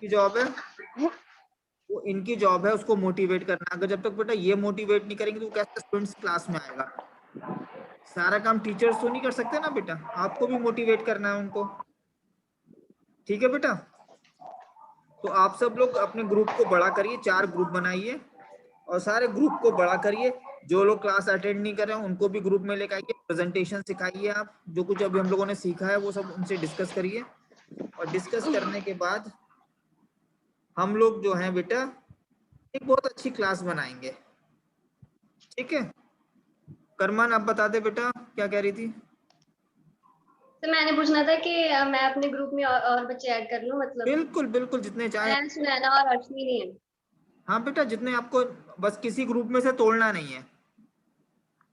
की जॉब है, वो इनकी जॉब है उसको मोटिवेट करना। अगर जब तक बेटा ये मोटिवेट नहीं करेंगे तो कैसे स्टूडेंट्स क्लास में आएगा? सारा काम टीचर्स तो नहीं कर सकते ना बेटा, आपको भी मोटिवेट करना है उनको। ठीक है बेटा, तो आप सब लोग अपने ग्रुप को बड़ा करिए, 4 ग्रुप बनाइए और सारे ग्रुप को बड़ा करिए। जो लोग क्लास अटेंड नहीं कर रहे हैं उनको भी ग्रुप में लेकर आइए, प्रेजेंटेशन सिखाइए। आप जो कुछ अभी हम लोगों ने सीखा है वो सब उनसे डिस्कस करिए, और डिस्कस करने के बाद हम लोग जो है बेटा एक बहुत अच्छी क्लास बनाएंगे। ठीक है, करमान आप बता दे बेटा क्या कह रही थी? तो मैंने पूछना था कि मैं अपने ग्रुप में और बच्चे ऐड कर लूं, मतलब बिल्कुल बिल्कुल, जितने चाहे। मैं, सुनैना और अश्विनी है। हाँ बेटा, जितने आपको, बस किसी ग्रुप में से तोड़ना नहीं है,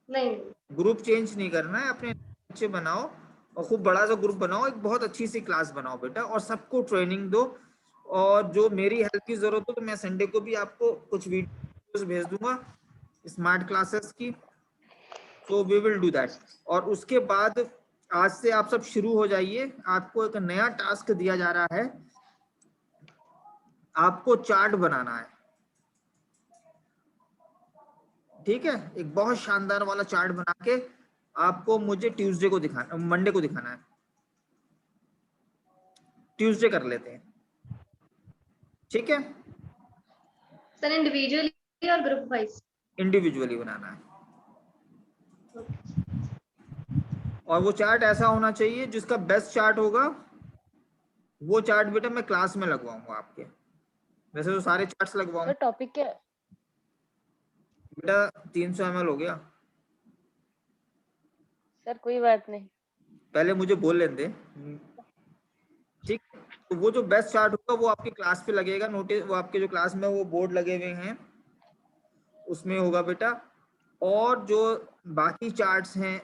नहीं, ग्रुप चेंज नहीं करना है, अपने अच्छे बनाओ और खूब बड़ा सा ग्रुप बनाओ, एक बहुत अच्छी सी क्लास बनाओ बेटा, और सबको ट्रेनिंग दो। और जो मेरी हेल्प की जरूरत हो तो मैं संडे को भी आपको कुछ वीडियोस भेज दूंगा स्मार्ट क्लासेस की, so we will do that. और उसके बाद आज से आप सब शुरू हो जाइए, आपको एक नया टास्क दिया जा रहा है, आपको चार्ट बनाना है। ठीक है, एक बहुत शानदार वाला चार्ट बना के आपको मुझे ट्यूसडे को दिखाना, मंडे को दिखाना है। ट्यूसडे कर लेते हैं, ठीक है? सर इंडिविजुअली और ग्रुप वाइज? इंडिविजुअली बनाना है, और वो चार्ट ऐसा होना चाहिए जिसका बेस्ट चार्ट होगा वो चार्ट बेटा मैं क्लास में लगवाऊंगा आपके। वैसे तो सारे चार्ट्स लगवाऊंगा। सर टॉपिक क्या? बेटा 300 ml हो गया। सर कोई बात नहीं, पहले मुझे बोल लेने दे। ठीक, तो वो जो बेस्ट चार्ट होगा वो आपकी क्लास पे लगेगा, नोटिस वो आपके जो क्लास में वो बोर्ड लगे हुए हैं उसमें होगा बेटा। और जो बाकी चार्ट्स हैं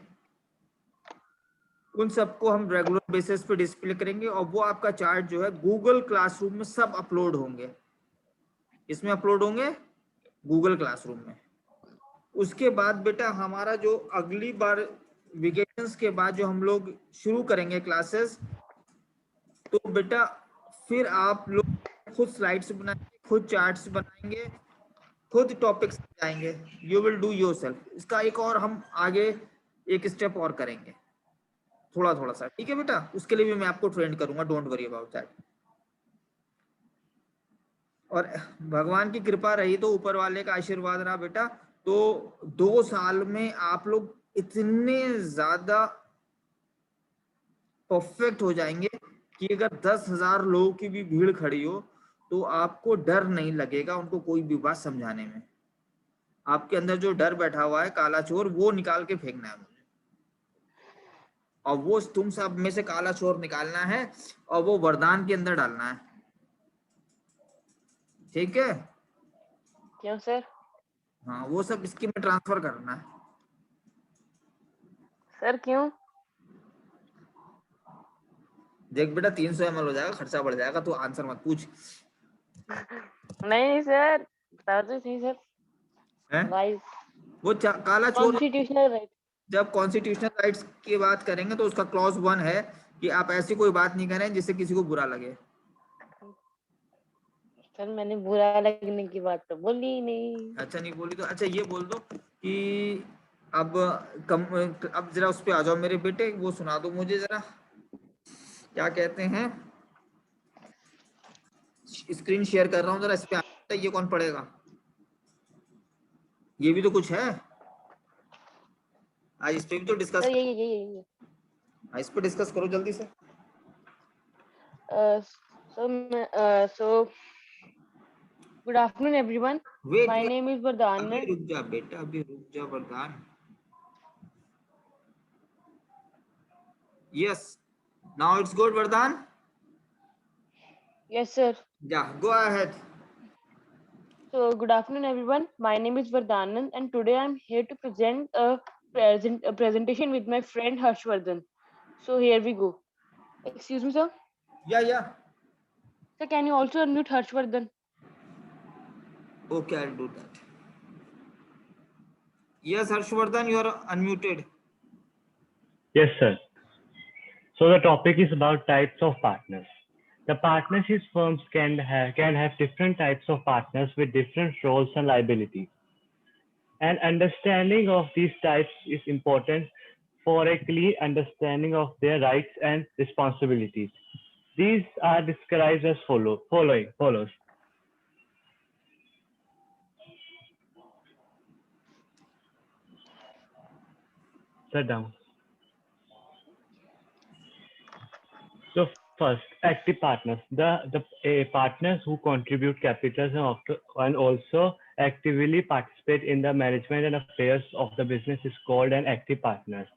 उन सबको हम रेगुलर बेसिस पे डिस्प्ले करेंगे, और वो आपका चार्ट जो है गूगल क्लासरूम में सब अपलोड होंगे। इसमें अपलोड होंगे गूगल क्लासरूम में। उसके बाद बेटा हमारा जो अगली बार वेकेशंस के बाद जो हम लोग शुरू करेंगे क्लासेस, तो बेटा फिर आप लोग खुद स्लाइड्स बनाएंगे, खुद चार्ट्स बनाएंगे, खुद टॉपिक्स जाएंगे। You will do yourself. इसका एक और हम आगे एक स्टेप और करेंगे थोड़ा थोड़ा सा। ठीक है बेटा, उसके लिए भी मैं आपको ट्रेन करूंगा, डोंट वरी अबाउट दैट। और भगवान की कृपा रही तो ऊपर वाले का आशीर्वाद रहा बेटा, तो 2 साल में आप लोग इतने ज्यादा परफेक्ट हो जाएंगे कि अगर 10,000 लोगों की भी भीड़ खड़ी हो तो आपको डर नहीं लगेगा उनको कोई भी बात समझाने में। आपके अंदर जो डर बैठा हुआ है काला चोर, वो निकाल के फेंकना है मुझे, और वो तुम सब में से काला चोर निकालना है और वो वरदान के अंदर डालना है। ठीक है? क्यों सर? हाँ, वो सब इसकी में ट्रांसफर करना है। सर क्यों? देख बेटा 300 ml हो जाएगा, खर्चा बढ़ जाएगा, तो आंसर मत पूछ। नहीं सर, बता दो सही सर। है वाइज वो काला चोर। Constitutional right. जब कॉन्स्टिट्यूशनल राइट्स की बात करेंगे तो उसका क्लॉज 1 है कि आप ऐसी कोई बात नहीं करें जिससे किसी को बुरा लगे। सर मैंने बुरा लगने की बात तो बोली ही नहीं। अच्छा नहीं बोली तो अच्छा ये बोल दो कि अब अब जरा उस पे आ जाओ मेरे बेटे, वो सुना दो मुझे जरा, क्या कहते हैं। स्क्रीन शेयर कर रहा हूँ, जरा इस पे आ जाओ। ये कौन पढ़ेगा? ये भी तो कुछ है, आज इस पे भी तो डिस्कस सर करो। ये इस पे डिस्कस करो जल्दी से। So good afternoon everyone, wait my wait, name is अभी वरदानंद। रुक जा बेटा, अभी रुक जा Varadan. Yes, now it's good Varadan. Yes sir. Yeah go ahead. So good afternoon everyone. My name is Vardhanand and today I'm here to present a presentation with my friend Harshvardhan. So here we go. Excuse me sir. या Sir, can you also unmute Harshvardhan? okay, I'll do that. Yes, Harshvardhan, you are unmuted. Yes, sir. So the topic is about types of partners. The partnership firms can have different types of partners with different roles and liabilities. An understanding of these types is important for a clear understanding of their rights and responsibilities. These are described as follows. Sit down. So first, active partners. The partners who contribute capital and also actively participate in the management and affairs of the business is called an active partner.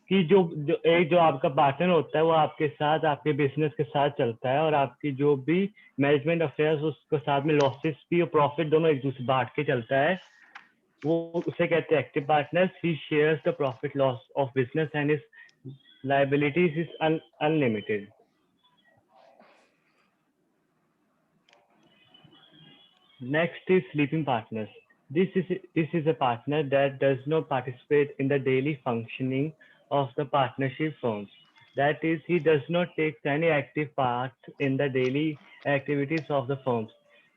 कि जो आपका partner होता है वो आपके साथ आपके business के साथ चलता है और आपकी जो भी मैनेजमेंट अफेयर्स उसके साथ में लॉसेस भी और प्रॉफिट दोनों एक दूसरे बांट के चलता है, वो उसे कहते हैं active partners. He shares the profit loss of business and his liabilities is unlimited. Next is sleeping partners. This is a partner that does not participate in the daily functioning of the partnership firms. That is, he does not take any active part in the daily activities of the firms.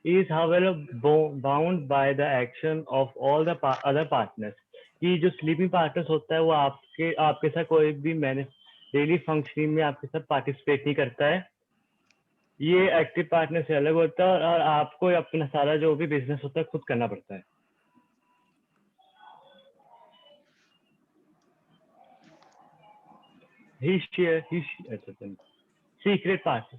He is, however, bound by the action of all the other partners. कि जो sleeping partners होता है वो आपके साथ कोई भी daily functioning में आपके साथ पार्टिसिपेट नहीं करता है. ये एक्टिव पार्टनर से अलग होता है और आपको अपना सारा जो भी बिजनेस होता है खुद करना पड़ता है. Secret partner.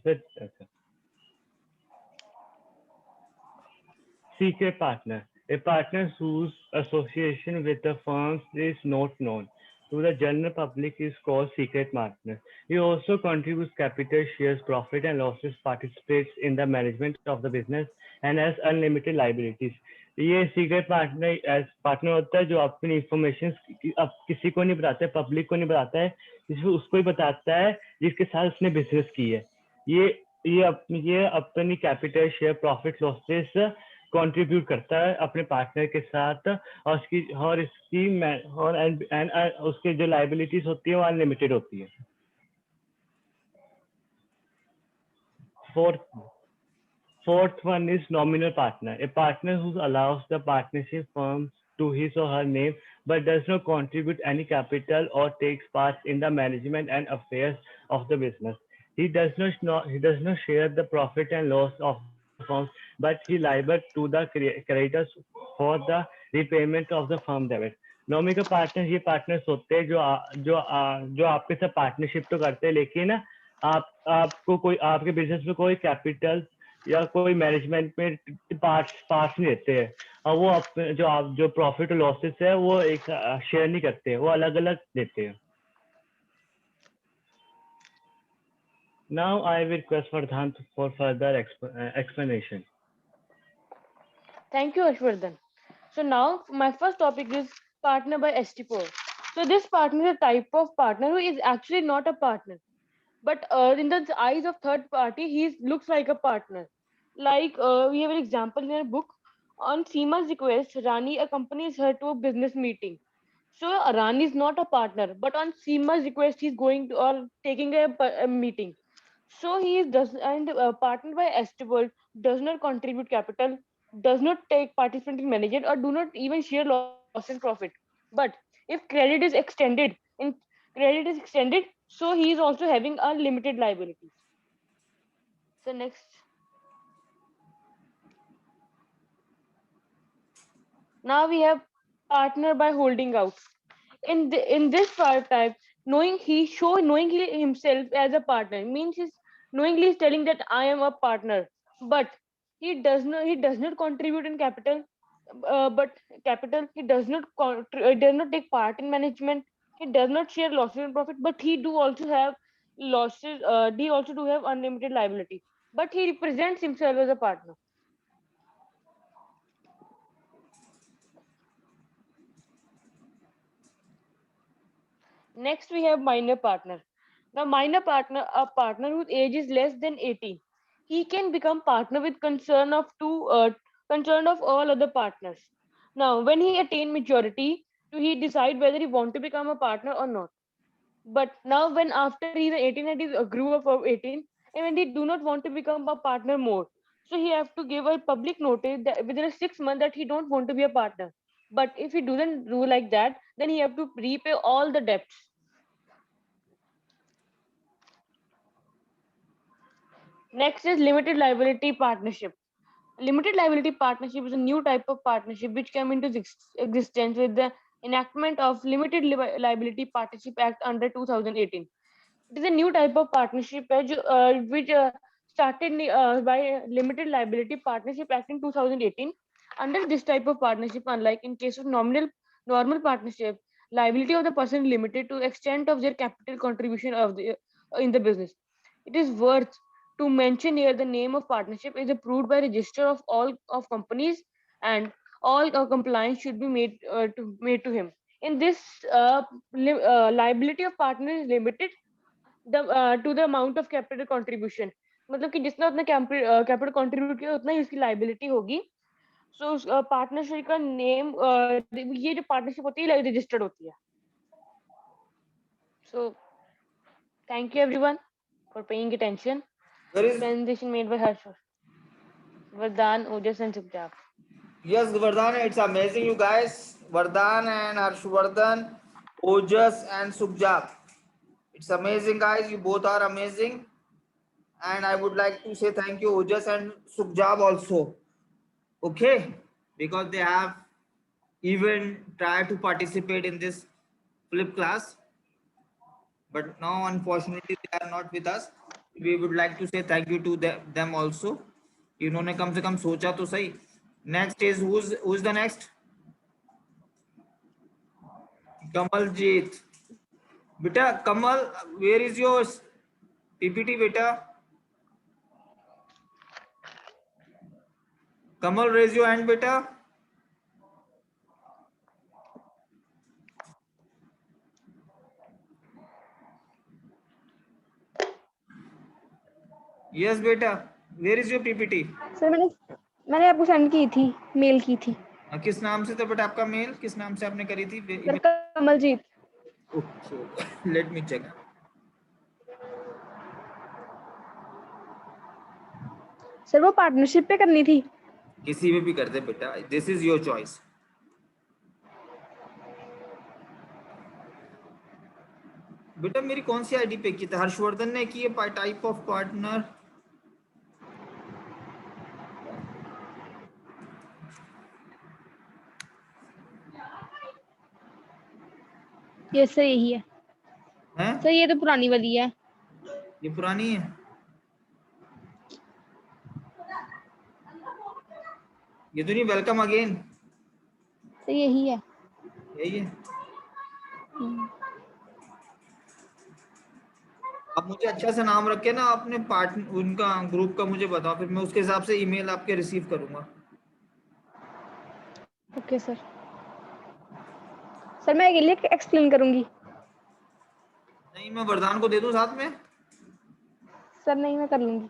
Secret partner. A partner whose association with the firms is not known to the general public is called secret partner. He also contributes capital, shares profit and losses, participates in the management of the business and has unlimited liabilities. ये secret partner होता है जो अपनी information किसी को नहीं बताता है, पब्लिक को नहीं बताता है, उसको ही बताता है जिसके साथ उसने बिजनेस की है. ये अपनी capital, share, profit, losses contribute करता है अपने पार्टनर के साथ और उसकी जो लाइबिलिटीज होती है वो अनलिमिटेड होती है. Fourth one is nominal partner. A partner who allows the partnership firm to his or her name but does not contribute any capital or takes part in the management and affairs of the business. He does not share the profit and loss of the firm, but he liable to the creditors for the repayment of the firm debt. Nominal partner ये partners होते हैं जो आपके साथ partnership तो करते हैं लेकिन आपको कोई आपके बिजनेस में कोई कैपिटल या कोई मैनेजमेंट में पार्ट्स नहीं देते हैं और वो जो प्रॉफिट और लॉसेस है वो एक शेयर नहीं करते हैं, वो अलग अलग देते हैं. Now I will request Vardhan for further explanation. Thank you, Ashwardhan. So now my first topic is partner by ST4. So this partner is a type of partner who is actually not a partner, but in the eyes of third party, he looks like a partner. Like we have an example in a book. On Seema's request, Rani accompanies her to a business meeting. So Rani is not a partner, but on Seema's request, he's going to or taking a meeting. So he does and partnered by Estival does not contribute capital, does not take participant in management, or do not even share loss and profit. But if credit is extended, so he is also having unlimited liabilities. So next. Now we have partner by holding out. In this part type, knowing he himself as a partner means he's knowingly is telling that I am a partner, but he does not contribute in capital, but capital he does not take part in management. He does not share losses and profit, but he do also have losses. He also do have unlimited liability, but he represents himself as a partner. Next, we have minor partner. The minor partner, a partner whose age is less than 18. He can become partner with concern of all other partners. Now, when he attain maturity, he decide whether he want to become a partner or not. But now, when after he is 18 and he grew up of 18, and when they do not want to become a partner more, so he have to give a public notice that within a 6 months that he don't want to be a partner. But if he doesn't do like that, then he have to repay all the debts. Next is limited liability partnership. Limited liability partnership is a new type of partnership which came into existence with the enactment of Limited Liability Partnership Act under 2018. It is a new type of partnership which started by Limited Liability Partnership Act in 2018. Under this type of partnership, unlike in case of normal partnership, liability of the person is limited to extent of their capital contribution of the in the business. It is worth to mention here the name of partnership is approved by register of all of companies, and all compliance should be made to him. In this, liability of partner is limited to the amount of capital contribution. मतलब कि जितना उसने capital contribute किया उतना ही उसकी liability होगी. सो partnership का name, ये जो पार्टनरशिप होती है रजिस्टर्ड होती है. So thank you everyone for paying attention. There is Presentation made by Harshvar, Vardhan, Ojas and Sukhjab. yes, Vardhan. It's amazing, you guys. Vardhan and Harshvardhan, Ojas and Sukhjab. It's amazing, guys. You both are amazing. And I would like to say thank you, Ojas and Sukhjab also. Okay, because they have even tried to participate in this flip class, but now unfortunately they are not with us. We would like to say thank you to them also. इन्होंने कम से कम सोचा तो सही. Next is who's the next? Kamaljeet. Beta Kamal, where is your PPT, beta? Kamal, raise your hand, beta. Yes, beta. Where is your PPT? Sir मैंने आपको send की थी, mail की थी. किस नाम से था बेटा आपका मेल? किस नाम से आपने करी थी? Sir Kamaljeet. Okay, let me check. Sir वो पार्टनरशिप पे करनी थी. किसी में भी कर दे बेटा. This is your choice. बेटा मेरी कौन सी आईडी पे की थी? हर्षवर्धन ने की है टाइप ऑफ पार्टनर. ये सर यही है. हैं? सर ये तो पुरानी वाली है. ये पुरानी है. ये तो नहीं वेलकम अगेन. सर यही है. यही है. अब मुझे अच्छा सा नाम रख के ना अपने पार्टनर उनका ग्रुप का मुझे बताओ, फिर मैं उसके हिसाब से ईमेल आपके रिसीव करूंगा. Okay sir. सर मैं अकेले एक्सप्लेन करूंगी. नहीं मैं वरदान को दे दूं साथ में. सर नहीं, मैं कर लूंगी.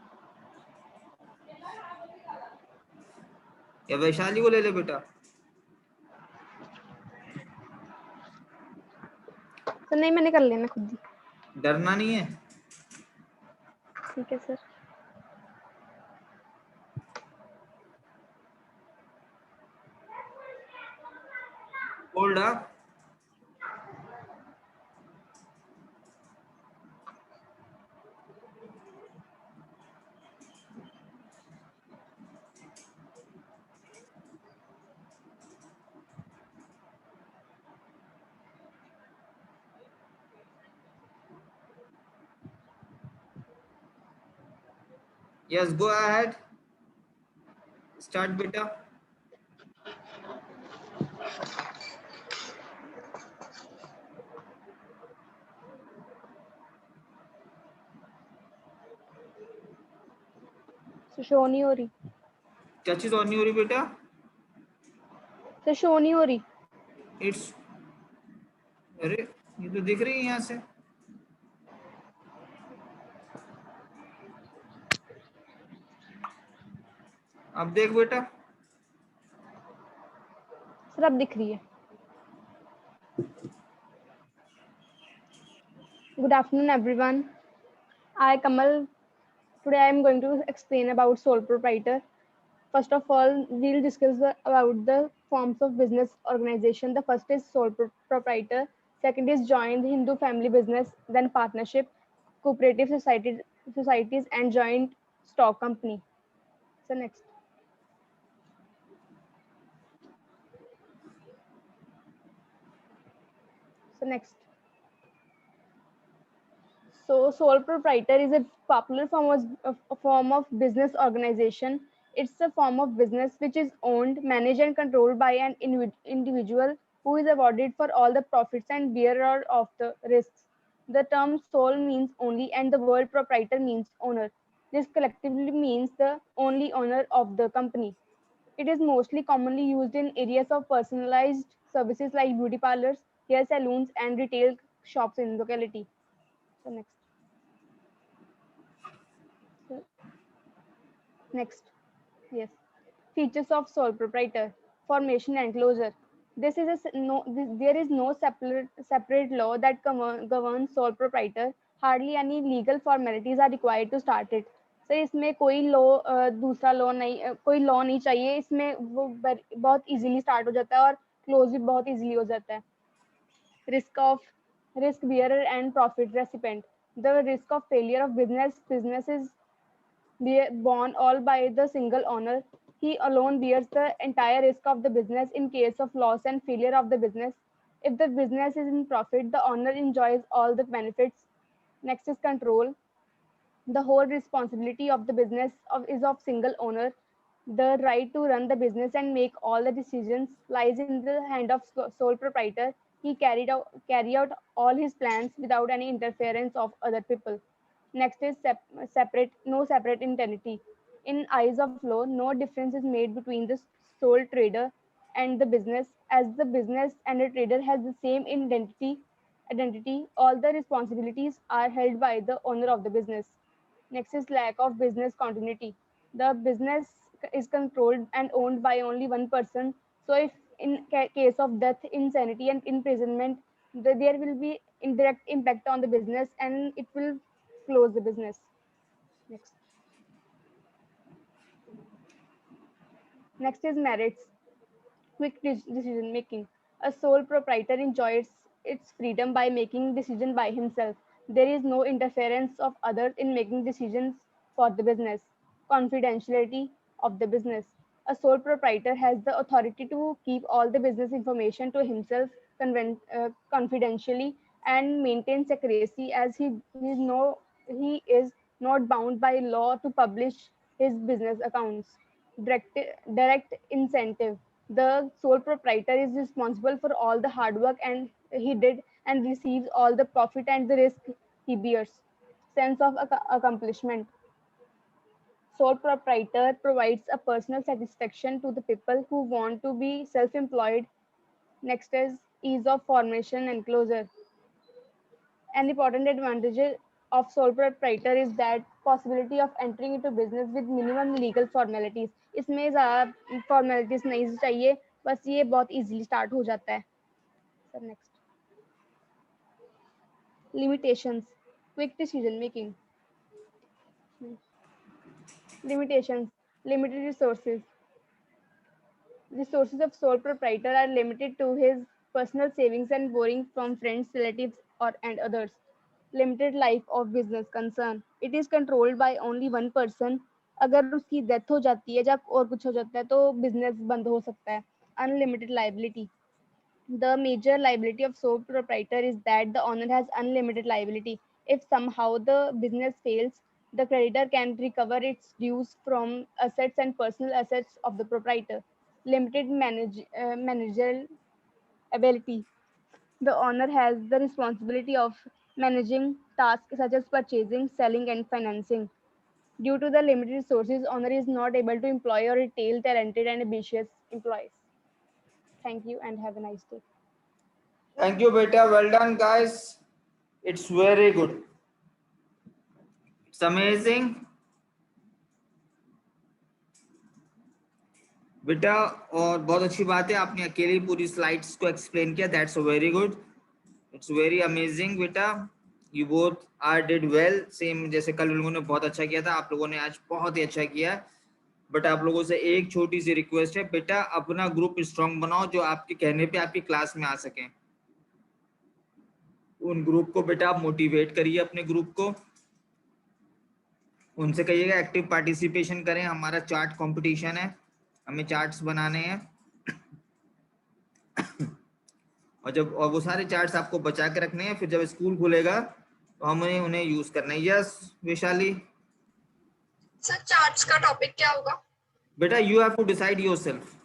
या वैशाली को ले ले बेटा. सर नहीं, मैंने कर लेना खुद ही. डरना नहीं है. ठीक है सर. होल्ड हाँ. Yes, go ahead. Start beta. Show नहीं हो रही. क्या चीज ऑन नहीं हो रही बेटा? सर शो नहीं हो रही. इट्स अरे ये तो दिख रही है यहाँ से. अब देख बेटा. सर अब दिख रही है. Good afternoon everyone. I Kamal Today I am going to explain about sole proprietor. First of all, we'll discuss about the forms of business organization. The first is sole proprietor. Second is joint Hindu family business. Then partnership, cooperative societies, and joint stock company. So next. So next. So sole proprietor is a popular form of business organization. It's a form of business which is owned, managed, and controlled by an individual who is awarded for all the profits and bearer of the risks. The term sole means only, and the word proprietor means owner. This collectively means the only owner of the company. It is mostly commonly used in areas of personalized services like beauty parlors, hair salons, and retail shops in locality. So next. So next, yes. Features of sole proprietor, formation and closure. There is no separate law that governs sole proprietor. Hardly any legal formalities are required to start it. So इसमें कोई law दूसरा law नहीं कोई law नहीं चाहिए इसमें वो बहुत इजीली स्टार्ट हो जाता है और क्लोज भी बहुत इजीली हो जाता है. Risk bearer and profit recipient. The risk of failure of business is borne all by the single owner. He alone bears the entire risk of the business in case of loss and failure of the business. If the business is in profit, the owner enjoys all the benefits. Next is control. The whole responsibility of the is of single owner. The right to run the business and make all the decisions lies in the hand of sole proprietor. He carry out all his plans without any interference of other people. Next is no separate identity. In eyes of law, no difference is made between the sole trader and the business, as the business and the trader has the same identity. All the responsibilities are held by the owner of the business. Next is lack of business continuity. The business is controlled and owned by only one person. So, if in case of death, insanity, and imprisonment, there will be indirect impact on the business and it will close the business. Next. Next is merits. Quick decision making. A sole proprietor enjoys its freedom by making decision by himself. There is no interference of others in making decisions for the business. Confidentiality of the business. A sole proprietor has the authority to keep all the business information to himself confidentially and maintain secrecy as he is not bound by law to publish his business accounts. Direct, direct incentive. The sole proprietor is responsible for all the hard work and he did and receives all the profit and the risk he bears. Sense of accomplishment. Sole proprietor provides a personal satisfaction to the people who want to be self-employed. Next is ease of formation and closure. An important advantage of sole proprietor is that possibility of entering into business with minimum legal formalities. इसमें ज़्यादा formalities नहीं चाहिए, बस ये बहुत easily start हो जाता है. So next. Limitations. Quick decision making. Limitations. Limited resources. Resources of sole proprietor are limited to his personal savings and borrowing from friends, relatives, and others. Limited life of business concern. It is controlled by only one person. अगर उसकी death हो जाती है जब और कुछ हो जाता है तो बिजनेस बंद हो सकता है. Unlimited liability. The major liability of sole proprietor is that the owner has unlimited liability. If somehow the business fails, the creditor can recover its dues from assets and personal assets of the proprietor. Limited managerial ability. The owner has the responsibility of managing tasks such as purchasing, selling, and financing. Due to the limited resources, owner is not able to employ or retain talented and ambitious employees. Thank you and have a nice day. Thank you, beta. Well done, guys. It's very good. It's amazing. बेटा और बहुत अच्छी बात है आपने अकेले पूरी slides को एक्सप्लेन किया. That's very good. It's very amazing बेटा. You both are did well, same जैसे कल लोगों ने बहुत अच्छा किया था, आप लोगों ने आज बहुत ही अच्छा किया। बट आप लोगों से एक छोटी सी रिक्वेस्ट है बेटा, अपना ग्रुप स्ट्रांग बनाओ जो आपके कहने पे आपकी क्लास में आ सके। उन ग्रुप को बेटा आप मोटिवेट करिए, अपने ग्रुप को उनसे कहिएगा एक्टिव पार्टिसिपेशन करें। हमारा चार्ट कंपटीशन है, हमें चार्ट्स बनाने हैं और वो सारे चार्ट्स आपको बचा के रखने हैं, फिर जब स्कूल खुलेगा तो हमें उन्हें यूज करना है। यस वैशाली? सर चार्ट्स का टॉपिक क्या होगा? बेटा you have to decide yourself.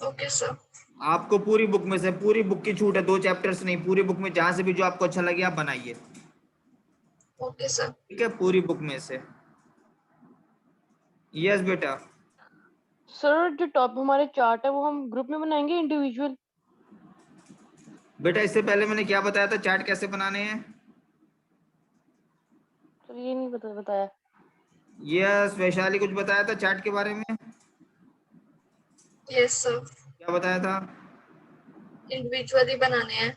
Okay sir. आपको पूरी बुक में से, पूरी बुक की छूट है, 2 चैप्टर्स नहीं, पूरी बुक में जहां से भी जो आपको अच्छा लगे आप बनाइए। Okay sir. ठीक है, पूरी बुक में से। यस बेटा? सर जो टॉप हमारे चार्ट है वो हम ग्रुप में बनाएंगे इंडिविजुअल? बेटा इससे पहले मैंने क्या बताया था, चार्ट कैसे बनाने हैं? सर ये नहीं बताया। यस वैशाली कुछ बताया था चार्ट के बारे में? Yes sir. क्या बताया था? इंडिविजुअली बनाने हैं।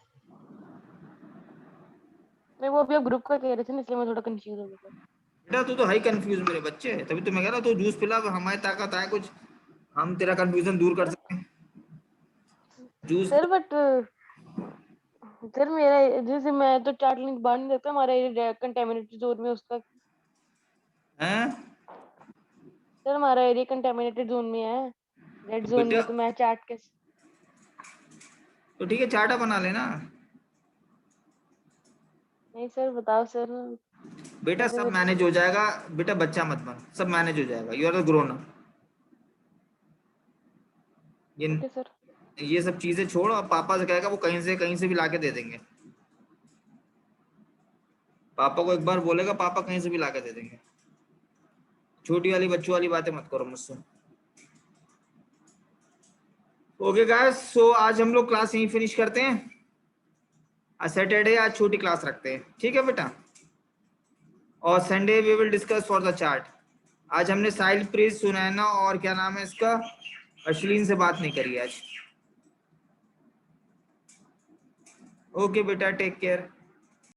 नहीं वो अभी आप ग्रुप का कह रहे थे ना, इसलिए मैं थोड़ा कंफ्यूज हो गया। बेटा तू तो हाई कंफ्यूज मेरे बच्चे, तभी तो मैं कह रहा तू जूस पिला, हमारी ताकत है कुछ, हम तेरा कंफ्यूजन दूर कर सकें। जूस सर बट सर मेरा जैसे मैं तो चार्ट लिंक बाहर नहीं देता, हमारा एरिया कंटेमिनेटेड जोन में उसका। हैं? सर हमारा एरिया कंटेमिनेटेड जोन में है, रेड जोन बेटा में, तो मैं चार्ट कैसे? तो ठीक है, चार्टा बना लेना। नहीं सर बताओ सर। बेटा ऐसे सब तो मैनेज हो जाएगा, बेटा बच्चा मत बन, सब मैनेज हो जाएगा, you are the grown up. Okay sir. ये सब चीजें छोड़, और पापा से कहेगा वो कहीं से भी लाके दे देंगे। पापा को एक बार बोलेगा, पापा कहीं से भी लाके दे देंगे। छोटी वाली बच्चों वाली बातें मत करो मुझसे। ओके गाइस, सो आज हम लोग क्लास यहीं फिनिश करते हैं। आज सैटरडे, आज छोटी क्लास रखते हैं, ठीक है बेटा? और Sunday we will discuss for the chart. आज हमने साहिल प्रीत, सुनैना और क्या नाम है इसका, अश्लीन से बात नहीं करी आज। ओके बेटा, टेक केयर।